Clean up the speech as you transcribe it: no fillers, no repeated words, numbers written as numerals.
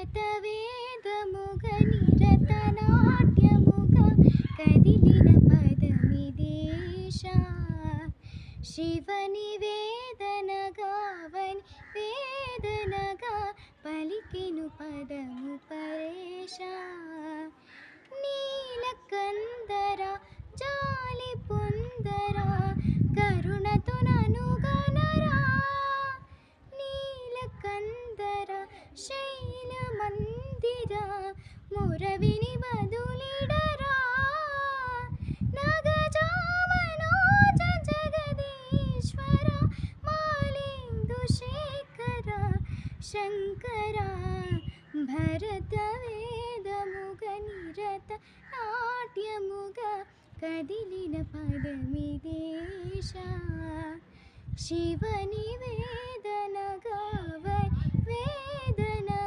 భరతవేదముగ నిరతనాట్యముగ కదిలిన పదమిదేశ శివని వేదనగావని వేదనగా పలికెను పదము పరేశ నీలకందర జాలి పొందర కరుణతో ననుగనరా నీలకందర శైలమందిర మురవిని బదులిడరా నగజామనోజ జగదీశ్వర మాలిందు శేఖర శంకర భరతవేదముగ నిరత నాట్యముగ కదిలిన పదమిదేశ శివని